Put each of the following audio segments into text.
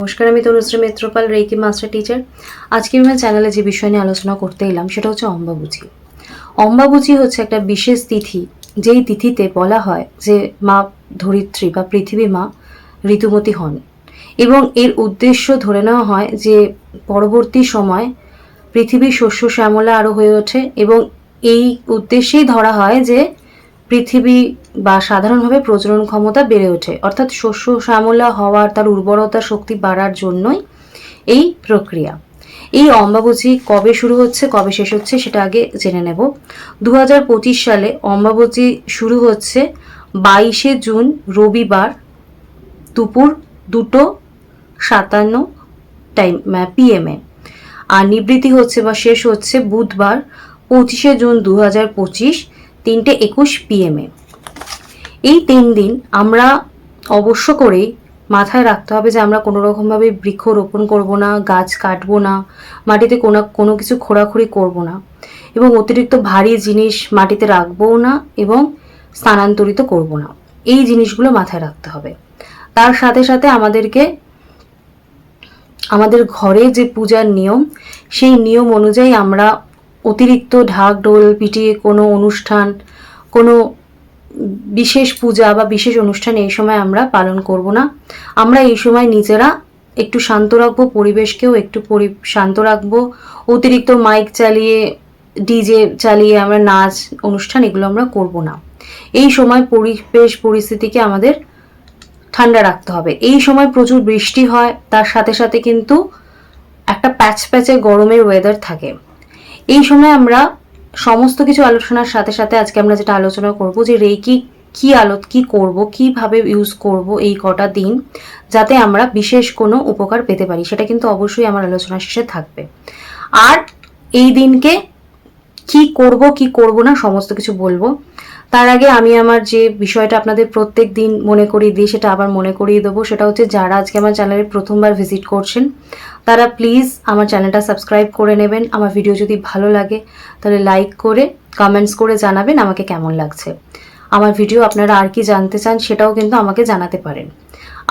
নমস্কার, আমি Tanushree Mitrapal, Reiki master teacher. আজকে আমার চ্যানেলে যে বিষয় নিয়ে আলোচনা করতে এলাম সেটা হচ্ছে অম্বাবুচি। অম্বাবুচি হচ্ছে একটা বিশেষ তিথি, যেই তিথিতে বলা হয় যে মা ধরিত্রী বা পৃথিবী মা ঋতুমতী হন, এবং এর উদ্দেশ্য ধরে নেওয়া হয় যে পরবর্তী সময় পৃথিবী শস্য শ্যামলা আরও হয়ে ওঠে, এবং এই উদ্দেশ্যেই ধরা হয় যে পৃথিবী বা সাধারণভাবে প্রজনন ক্ষমতা বেড়ে ওঠে, অর্থাৎ শস্য শ্যামলা হওয়ার, তার উর্বরতা শক্তি বাড়ার জন্যই এই প্রক্রিয়া। এই অম্বাবুচি কবে শুরু হচ্ছে কবে শেষ হচ্ছে সেটা আগে জেনে নেব। 2025 সালে অম্বাবুচি শুরু হচ্ছে 22শে জুন রবিবার দুপুর 2:57 টাইম PM-এ, আর নিবৃত্তি হচ্ছে বা শেষ হচ্ছে বুধবার 25শে জুন 2025 3:21 PM-এ। এই 3 দিন আমরা অবশ্য করেই মাথায় রাখতে হবে যে আমরা কোনো রকমভাবে বৃক্ষ রোপণ করব না, গাছ কাটবো না, মাটিতে কোনো কিছু খোঁড়াখুড়ি করব না, এবং অতিরিক্ত ভারী জিনিস মাটিতে রাখবও না এবং স্থানান্তরিত করব না। এই জিনিসগুলো মাথায় রাখতে হবে। তার সাথে সাথে আমাদেরকে আমাদের ঘরে যে পূজার নিয়ম, সেই নিয়ম অনুযায়ী আমরা অতিরিক্ত ঢাক ঢোল পিটিয়ে কোনো অনুষ্ঠান, কোনো বিশেষ পূজা বা বিশেষ অনুষ্ঠান এই সময় আমরা পালন করব না। আমরা এই সময় নিজেরা একটু শান্ত রাখবো, পরিবেশকেও একটু শান্ত রাখবো। অতিরিক্ত মাইক চালিয়ে, ডিজে চালিয়ে আমরা নাচ অনুষ্ঠান এগুলো আমরা করব না। এই সময় পরিবেশ পরিস্থিতিকে আমাদের ঠান্ডা রাখতে হবে। এই সময় প্রচুর বৃষ্টি হয়, তার সাথে সাথে কিন্তু একটা প্যাচে গরমের ওয়েদার থাকে। এই সময় আমরা সমস্ত কিছু আলোচনার সাথে সাথে আজকে আমরা যেটা আলোচনা করব যে রেকি কি করব, কিভাবে ইউজ করব এই কটা দিন, যাতে আমরা বিশেষ কোনো উপকার পেতে পারি, সেটা কিন্তু অবশ্যই আমার আলোচনা শেষে থাকবে। আর এই দিনকে কি করব না সমস্ত কিছু বলবো। তার আগে আমি আমার যে বিষয়টা আপনাদের প্রত্যেক দিন মনে করিয়ে দিই সেটা আবার মনে করিয়ে দেবো। সেটা হচ্ছে যারা আজকে আমার চ্যানেলে প্রথমবার ভিজিট করছেন তারা প্লিজ আমার চ্যানেলটা সাবস্ক্রাইব করে নেবেন। আমার ভিডিও যদি ভালো লাগে তাহলে লাইক করে কমেন্টস করে জানাবেন আমাকে কেমন লাগছে। আমার ভিডিও আপনারা আর কি জানতে চান সেটাও কিন্তু আমাকে জানাতে পারেন।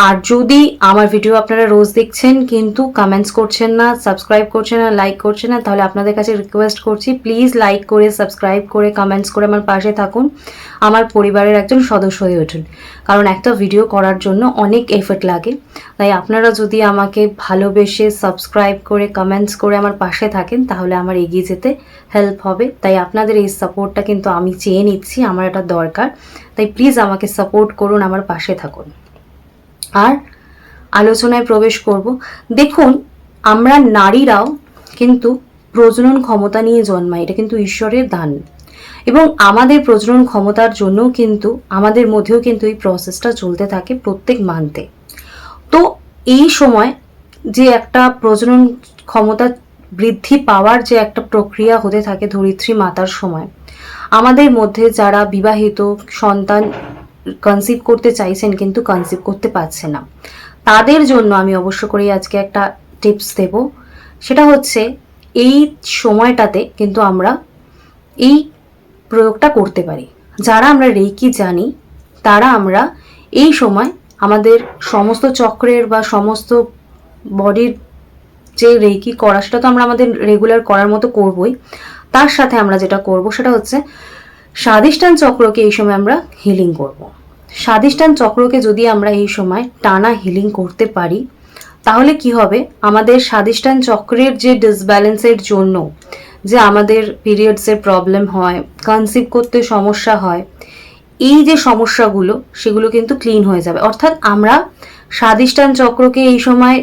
আর যদি আমার ভিডিও আপনারা রোজ দেখছেন কিন্তু কমেন্টস করছেন না, সাবস্ক্রাইব করছেন না, লাইক করছেন না, তাহলে আপনাদের কাছে রিকোয়েস্ট করছি প্লিজ লাইক করে, সাবস্ক্রাইব করে, কমেন্টস করে আমার পাশে থাকুন, আমার পরিবারের একজন সদস্য হয়ে উঠুন। কারণ একটা ভিডিও করার জন্য অনেক এফর্ট লাগে, তাই আপনারা যদি আমাকে ভালোবেসে সাবস্ক্রাইব করে কমেন্টস করে আমার পাশে থাকেন তাহলে আমার এগিয়ে যেতে হেল্প হবে। তাই আপনাদের এই সাপোর্টটা কিন্তু আমি চেয়ে নিচ্ছি, আমার এটা দরকার। তাই প্লিজ আমাকে সাপোর্ট করুন, আমার পাশে থাকুন। আর আলোচনায় প্রবেশ করব। দেখুন, আমরা নারীরাও কিন্তু প্রজনন ক্ষমতা নিয়ে জন্মাই, এটা কিন্তু ঈশ্বরের দান, এবং আমাদের প্রজনন ক্ষমতার জন্য কিন্তু আমাদের মধ্যেও কিন্তু এই প্রসেসটা চলতে থাকে প্রত্যেক মান্থে। তো এই সময় যে একটা প্রজনন ক্ষমতা বৃদ্ধি পাওয়ার যে একটা প্রক্রিয়া হতে থাকে ধরিত্রী মাতার সময়, আমাদের মধ্যে যারা বিবাহিত সন্তান কনসিভ করতে চাইছেন কিন্তু কনসিভ করতে পারছে না, তাদের জন্য আমি অবশ্য করেই আজকে একটা টিপস দেব। সেটা হচ্ছে এই সময়টাতে কিন্তু আমরা এই প্রয়োগটা করতে পারি। যারা আমরা রেকি জানি তারা আমরা এই সময় আমাদের সমস্ত চক্রের বা সমস্ত বডির যে রেকি করা সেটা তো আমরা আমাদের রেগুলার করার মতো করবই, তার সাথে আমরা যেটা করব সেটা হচ্ছে স্বাধিষ্ঠান চক্রকে এই সময় আমরা হিলিং করব। স্বাধিষ্ঠান চক্রকে যদি আমরা এই সময় টানা হিলিং করতে পারি তাহলে কি হবে, আমাদের স্বাধিষ্ঠান চক্রের যে ডিসব্যালেন্সের জন্য যে আমাদের পিরিয়ডসের প্রবলেম হয়, কনসিভ করতে সমস্যা হয়, এই যে সমস্যাগুলো সেগুলো কিন্তু ক্লিন হয়ে যাবে। অর্থাৎ আমরা স্বাধিষ্ঠান চক্রকে এই সময়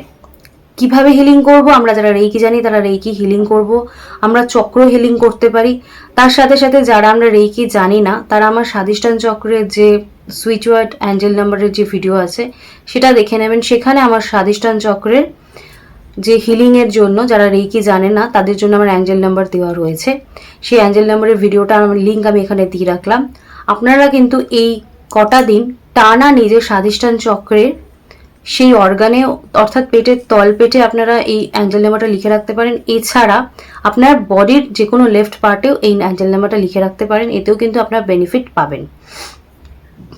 কিভাবে হিলিং করব, আমরা যারা রেকি জানি তারা রেকি হিলিং করব, আমরা চক্র হিলিং করতে পারি। তার সাথে সাথে যারা আমরা রেকি জানি না তারা আমার স্বাধিষ্ঠান চক্রের যে সুইচওয়ার্ড অ্যাঞ্জেল নাম্বারের যে ভিডিও আছে সেটা দেখে নেবেন। সেখানে আমার স্বাধিষ্ঠান চক্রের যে হিলিংয়ের জন্য যারা রেকি জানে না তাদের জন্য আমার অ্যাঞ্জেল নাম্বার দেওয়া রয়েছে। সেই অ্যাঞ্জেল নাম্বারের ভিডিওটা আমার লিঙ্ক আমি এখানে দিয়ে রাখলাম। আপনারা কিন্তু এই কটা দিন টানা নিজের স্বাধিষ্ঠান চক্রের সেই অর্গানে অর্থাৎ পেটের তলপেটে আপনারা এই অ্যাঞ্জেল নাম্বারটা লিখে রাখতে পারেন। এছাড়া আপনার বডির যে কোনো লেফট পার্টেও এই অ্যাঞ্জেল নাম্বারটা লিখে রাখতে পারেন, এতেও কিন্তু আপনারা বেনিফিট পাবেন।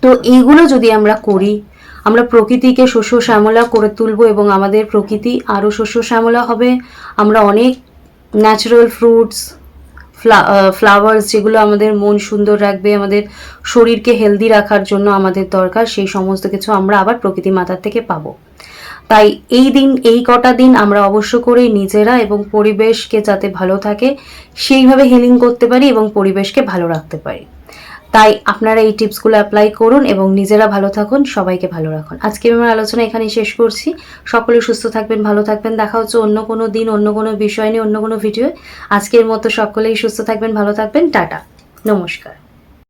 তো এইগুলো যদি আমরা করি আমরা প্রকৃতিকে শস্য শ্যামলা করে তুলব এবং আমাদের প্রকৃতি আরও শস্য শ্যামলা হবে। আমরা অনেক ন্যাচারাল ফ্রুটস, ফ্লাওয়ার্স যেগুলো আমাদের মন সুন্দর রাখবে, আমাদের শরীরকে হেলদি রাখার জন্য আমাদের দরকার, সেই সমস্ত কিছু আমরা আবার প্রকৃতি মাতার থেকে পাবো। তাই এই কটা দিন আমরা অবশ্য করেই নিজেরা এবং পরিবেশকে যাতে ভালো থাকে সেইভাবে হিলিং করতে পারি এবং পরিবেশকে ভালো রাখতে পারি। তাই আপনারা এই টিপসগুলো অ্যাপ্লাই করুন এবং নিজেরা ভালো থাকুন, সবাইকে ভালো রাখুন। আজকে আমার আলোচনা এখানেই শেষ করছি। সকলে সুস্থ থাকবেন, ভালো থাকবেন। দেখা হচ্ছে অন্য কোনো দিন, অন্য কোনো বিষয় নিয়ে, অন্য কোনো ভিডিও। আজকের মতো সকলেই সুস্থ থাকবেন, ভালো থাকবেন। টাটা, নমস্কার।